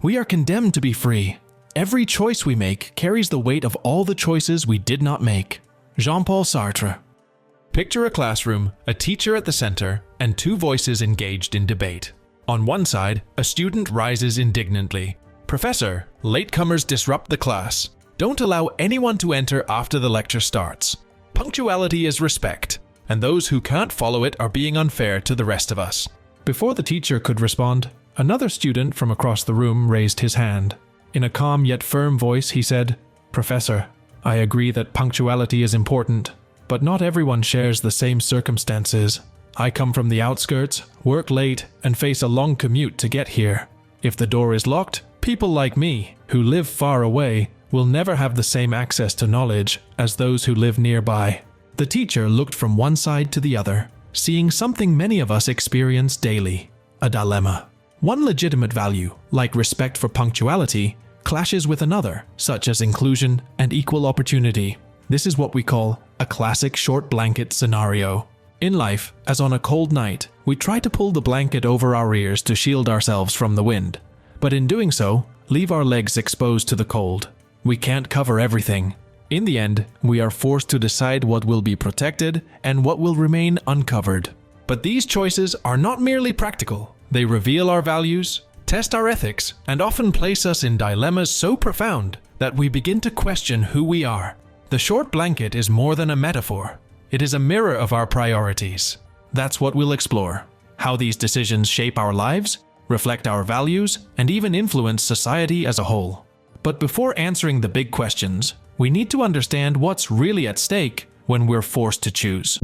We are condemned to be free. Every choice we make carries the weight of all the choices we did not make. Jean-Paul Sartre. Picture a classroom, a teacher at the center, and two voices engaged in debate. On one side, a student rises indignantly. "Professor, latecomers disrupt the class. Don't allow anyone to enter after the lecture starts. Punctuality is respect, and those who can't follow it are being unfair to the rest of us." Before the teacher could respond, another student from across the room raised his hand. In a calm yet firm voice, he said, "Professor, I agree that punctuality is important, but not everyone shares the same circumstances. I come from the outskirts, work late, and face a long commute to get here. If the door is locked, people like me, who live far away, will never have the same access to knowledge as those who live nearby." The teacher looked from one side to the other, seeing something many of us experience daily: a dilemma. One legitimate value, like respect for punctuality, clashes with another, such as inclusion and equal opportunity. This is what we call a classic short blanket scenario. In life, as on a cold night, we try to pull the blanket over our ears to shield ourselves from the wind, but in doing so, leave our legs exposed to the cold. We can't cover everything. In the end, we are forced to decide what will be protected and what will remain uncovered. But these choices are not merely practical. They reveal our values, test our ethics, and often place us in dilemmas so profound that we begin to question who we are. The short blanket is more than a metaphor. It is a mirror of our priorities. That's what we'll explore: how these decisions shape our lives, reflect our values, and even influence society as a whole. But before answering the big questions, we need to understand what's really at stake when we're forced to choose.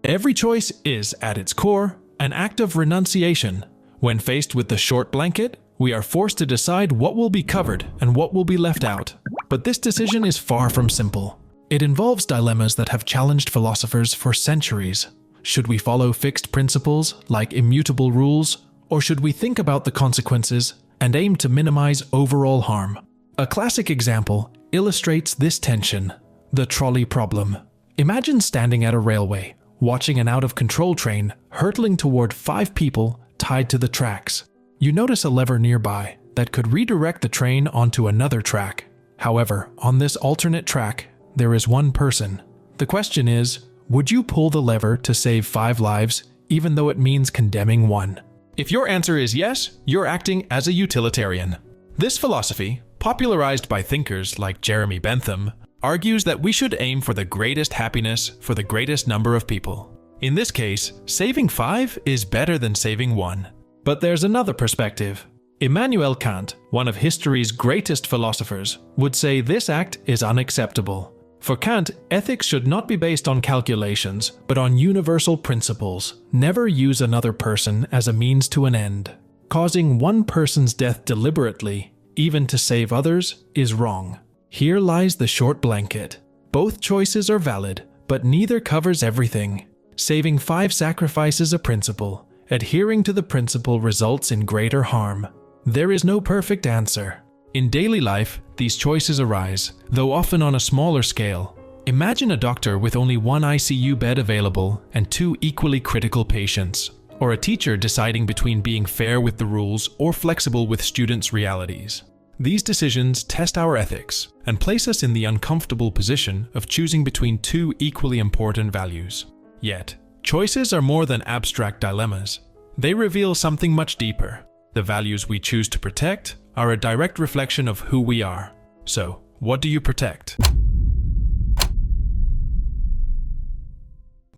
Every choice is, at its core, an act of renunciation. When faced with the short blanket, we are forced to decide what will be covered and what will be left out. But this decision is far from simple. It involves dilemmas that have challenged philosophers for centuries. Should we follow fixed principles like immutable rules, or should we think about the consequences and aim to minimize overall harm? A classic example illustrates this tension: the trolley problem. Imagine standing at a railway, watching an out-of-control train hurtling toward 5 people tied to the tracks. You notice a lever nearby that could redirect the train onto another track. However, on this alternate track, there is one person. The question is, would you pull the lever to save 5 lives, even though it means condemning 1? If your answer is yes, you're acting as a utilitarian. This philosophy, popularized by thinkers like Jeremy Bentham, argues that we should aim for the greatest happiness for the greatest number of people. In this case, saving 5 is better than saving 1. But there's another perspective. Immanuel Kant, one of history's greatest philosophers, would say this act is unacceptable. For Kant, ethics should not be based on calculations, but on universal principles. Never use another person as a means to an end. Causing one person's death deliberately, even to save others, is wrong. Here lies the short blanket. Both choices are valid, but neither covers everything. Saving 5 sacrifices a principle. Adhering to the principle results in greater harm. There is no perfect answer. In daily life, these choices arise, though often on a smaller scale. Imagine a doctor with only 1 ICU bed available and 2 equally critical patients, or a teacher deciding between being fair with the rules or flexible with students' realities. These decisions test our ethics and place us in the uncomfortable position of choosing between 2 equally important values. Yet, choices are more than abstract dilemmas. They reveal something much deeper. The values we choose to protect are a direct reflection of who we are. So, what do you protect?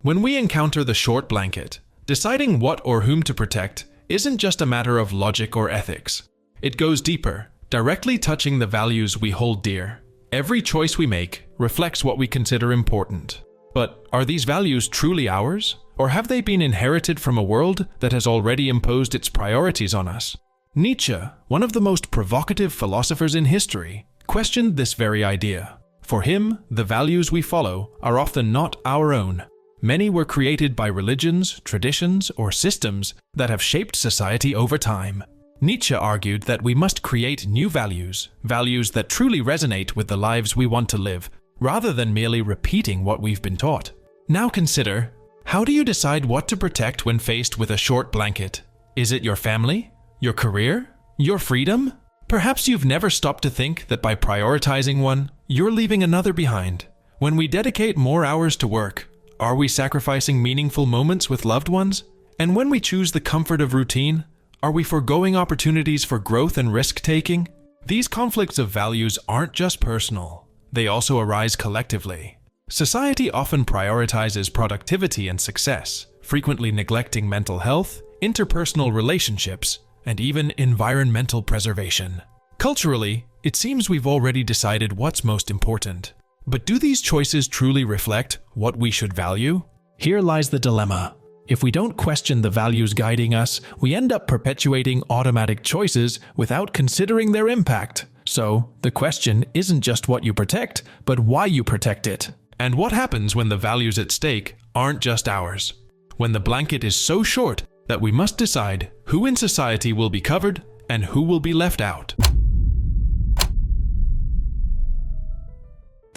When we encounter the short blanket, deciding what or whom to protect isn't just a matter of logic or ethics. It goes deeper, directly touching the values we hold dear. Every choice we make reflects what we consider important. But are these values truly ours? Or have they been inherited from a world that has already imposed its priorities on us? Nietzsche, one of the most provocative philosophers in history, questioned this very idea. For him, the values we follow are often not our own. Many were created by religions, traditions, or systems that have shaped society over time. Nietzsche argued that we must create new values, values that truly resonate with the lives we want to live, rather than merely repeating what we've been taught. Now consider, how do you decide what to protect when faced with a short blanket? Is it your family? Your career? Your freedom? Perhaps you've never stopped to think that by prioritizing one, you're leaving another behind. When we dedicate more hours to work, are we sacrificing meaningful moments with loved ones? And when we choose the comfort of routine, are we foregoing opportunities for growth and risk-taking? These conflicts of values aren't just personal, they also arise collectively. Society often prioritizes productivity and success, frequently neglecting mental health, interpersonal relationships, and even environmental preservation. Culturally, it seems we've already decided what's most important. But do these choices truly reflect what we should value? Here lies the dilemma. If we don't question the values guiding us, we end up perpetuating automatic choices without considering their impact. So, the question isn't just what you protect, but why you protect it. And what happens when the values at stake aren't just ours? When the blanket is so short that we must decide who in society will be covered and who will be left out.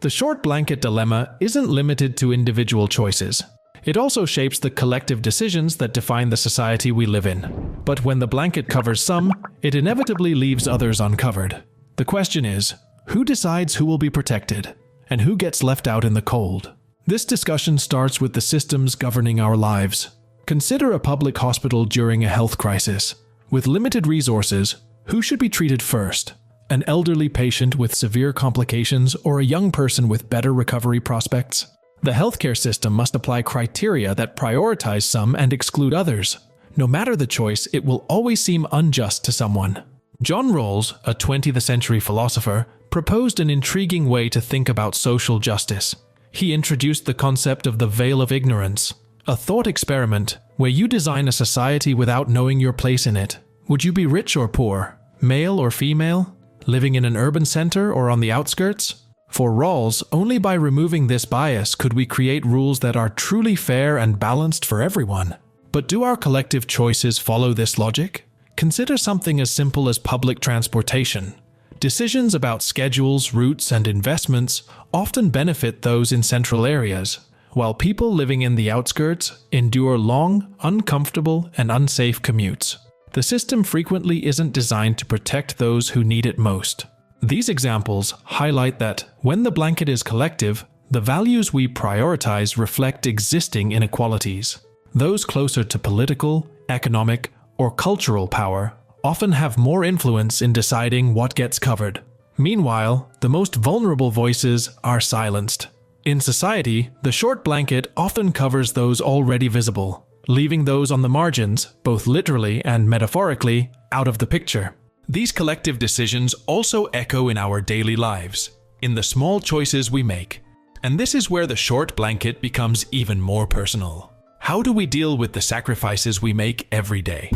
The short blanket dilemma isn't limited to individual choices. It also shapes the collective decisions that define the society we live in. But when the blanket covers some, it inevitably leaves others uncovered. The question is, who decides who will be protected, and who gets left out in the cold? This discussion starts with the systems governing our lives. Consider a public hospital during a health crisis. With limited resources, who should be treated first? An elderly patient with severe complications or a young person with better recovery prospects? The healthcare system must apply criteria that prioritize some and exclude others. No matter the choice, it will always seem unjust to someone. John Rawls, a 20th century philosopher, proposed an intriguing way to think about social justice. He introduced the concept of the veil of ignorance, a thought experiment where you design a society without knowing your place in it. Would you be rich or poor? Male or female? Living in an urban center or on the outskirts? For Rawls, only by removing this bias could we create rules that are truly fair and balanced for everyone. But do our collective choices follow this logic? Consider something as simple as public transportation. Decisions about schedules, routes, and investments often benefit those in central areas, while people living in the outskirts endure long, uncomfortable, and unsafe commutes. The system frequently isn't designed to protect those who need it most. These examples highlight that when the blanket is collective, the values we prioritize reflect existing inequalities. Those closer to political, economic, or cultural power often have more influence in deciding what gets covered. Meanwhile, the most vulnerable voices are silenced. In society, the short blanket often covers those already visible, leaving those on the margins, both literally and metaphorically, out of the picture. These collective decisions also echo in our daily lives, in the small choices we make. And this is where the short blanket becomes even more personal. How do we deal with the sacrifices we make every day?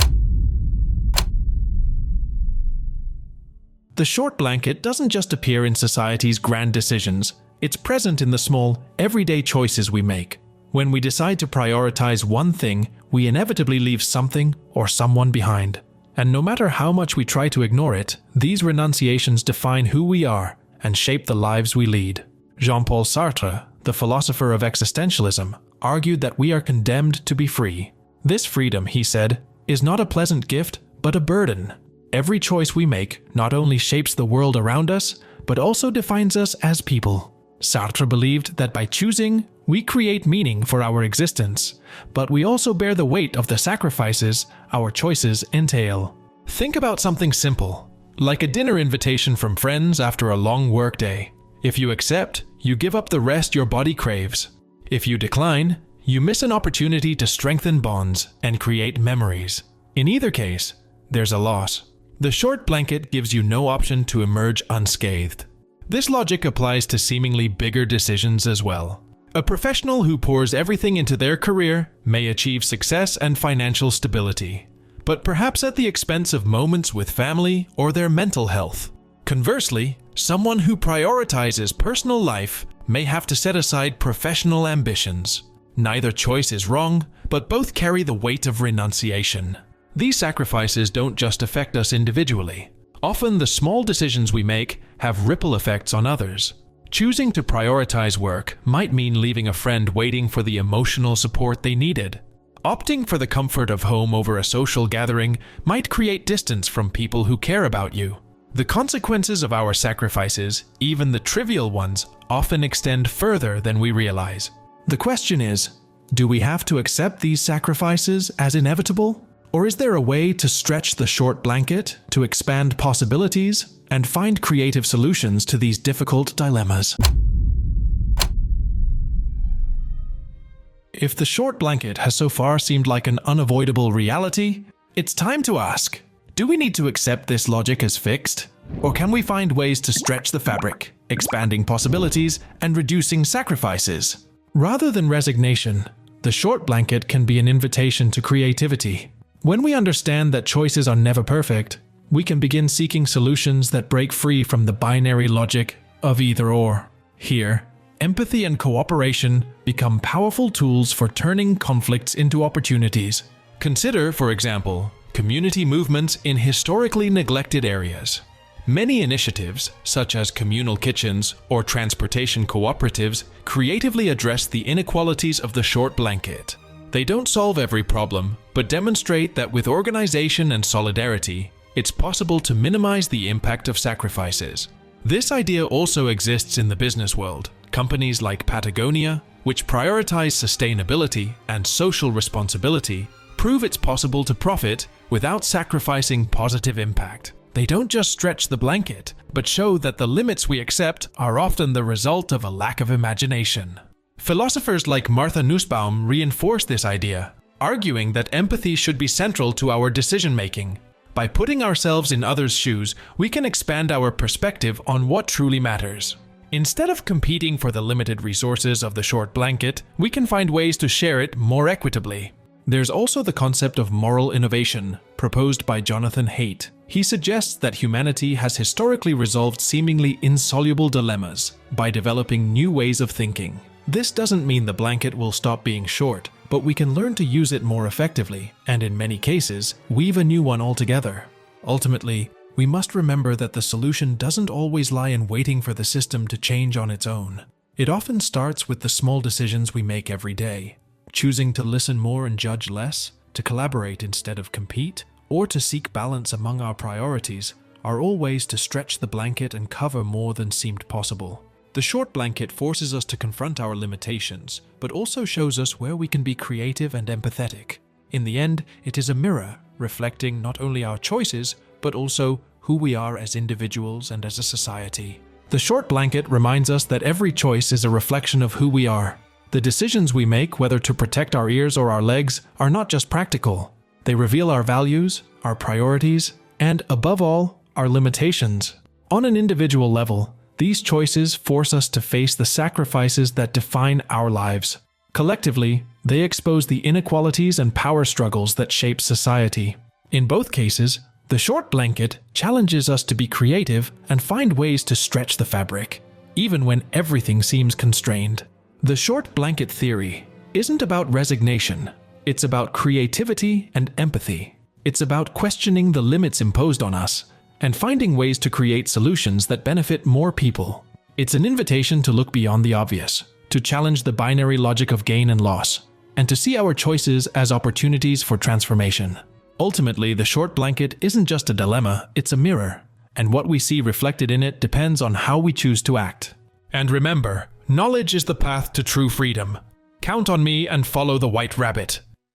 The short blanket doesn't just appear in society's grand decisions, it's present in the small, everyday choices we make. When we decide to prioritize one thing, we inevitably leave something or someone behind. And no matter how much we try to ignore it, these renunciations define who we are and shape the lives we lead. Jean-Paul Sartre, the philosopher of existentialism, argued that we are condemned to be free. This freedom, he said, is not a pleasant gift, but a burden. Every choice we make not only shapes the world around us, but also defines us as people. Sartre believed that by choosing, we create meaning for our existence, but we also bear the weight of the sacrifices our choices entail. Think about something simple, like a dinner invitation from friends after a long workday. If you accept, you give up the rest your body craves. If you decline, you miss an opportunity to strengthen bonds and create memories. In either case, there's a loss. The short blanket gives you no option to emerge unscathed. This logic applies to seemingly bigger decisions as well. A professional who pours everything into their career may achieve success and financial stability, but perhaps at the expense of moments with family or their mental health. Conversely, someone who prioritizes personal life may have to set aside professional ambitions. Neither choice is wrong, but both carry the weight of renunciation. These sacrifices don't just affect us individually. Often the small decisions we make have ripple effects on others. Choosing to prioritize work might mean leaving a friend waiting for the emotional support they needed. Opting for the comfort of home over a social gathering might create distance from people who care about you. The consequences of our sacrifices, even the trivial ones, often extend further than we realize. The question is, do we have to accept these sacrifices as inevitable? Or is there a way to stretch the short blanket, to expand possibilities, and find creative solutions to these difficult dilemmas? If the short blanket has so far seemed like an unavoidable reality, it's time to ask, do we need to accept this logic as fixed? Or can we find ways to stretch the fabric, expanding possibilities and reducing sacrifices? Rather than resignation, the short blanket can be an invitation to creativity. When we understand that choices are never perfect, we can begin seeking solutions that break free from the binary logic of either or. Here, empathy and cooperation become powerful tools for turning conflicts into opportunities. Consider, for example, community movements in historically neglected areas. Many initiatives, such as communal kitchens or transportation cooperatives, creatively address the inequalities of the short blanket. They don't solve every problem, but demonstrate that with organization and solidarity, it's possible to minimize the impact of sacrifices. This idea also exists in the business world. Companies like Patagonia, which prioritize sustainability and social responsibility, prove it's possible to profit without sacrificing positive impact. They don't just stretch the blanket, but show that the limits we accept are often the result of a lack of imagination. Philosophers like Martha Nussbaum reinforce this idea, arguing that empathy should be central to our decision-making. By putting ourselves in others' shoes, we can expand our perspective on what truly matters. Instead of competing for the limited resources of the short blanket, we can find ways to share it more equitably. There's also the concept of moral innovation, proposed by Jonathan Haidt. He suggests that humanity has historically resolved seemingly insoluble dilemmas by developing new ways of thinking. This doesn't mean the blanket will stop being short, but we can learn to use it more effectively, and in many cases, weave a new one altogether. Ultimately, we must remember that the solution doesn't always lie in waiting for the system to change on its own. It often starts with the small decisions we make every day. Choosing to listen more and judge less, to collaborate instead of compete, or to seek balance among our priorities are all ways to stretch the blanket and cover more than seemed possible. The short blanket forces us to confront our limitations, but also shows us where we can be creative and empathetic. In the end, it is a mirror, reflecting not only our choices, but also who we are as individuals and as a society. The short blanket reminds us that every choice is a reflection of who we are. The decisions we make, whether to protect our ears or our legs, are not just practical. They reveal our values, our priorities, and, above all, our limitations. On an individual level, these choices force us to face the sacrifices that define our lives. Collectively, they expose the inequalities and power struggles that shape society. In both cases, the short blanket challenges us to be creative and find ways to stretch the fabric, even when everything seems constrained. The short blanket theory isn't about resignation. It's about creativity and empathy. It's about questioning the limits imposed on us and finding ways to create solutions that benefit more people. It's an invitation to look beyond the obvious, to challenge the binary logic of gain and loss, and to see our choices as opportunities for transformation. Ultimately, the short blanket isn't just a dilemma, it's a mirror, and what we see reflected in it depends on how we choose to act. And remember, knowledge is the path to true freedom. Count on me and follow the white rabbit.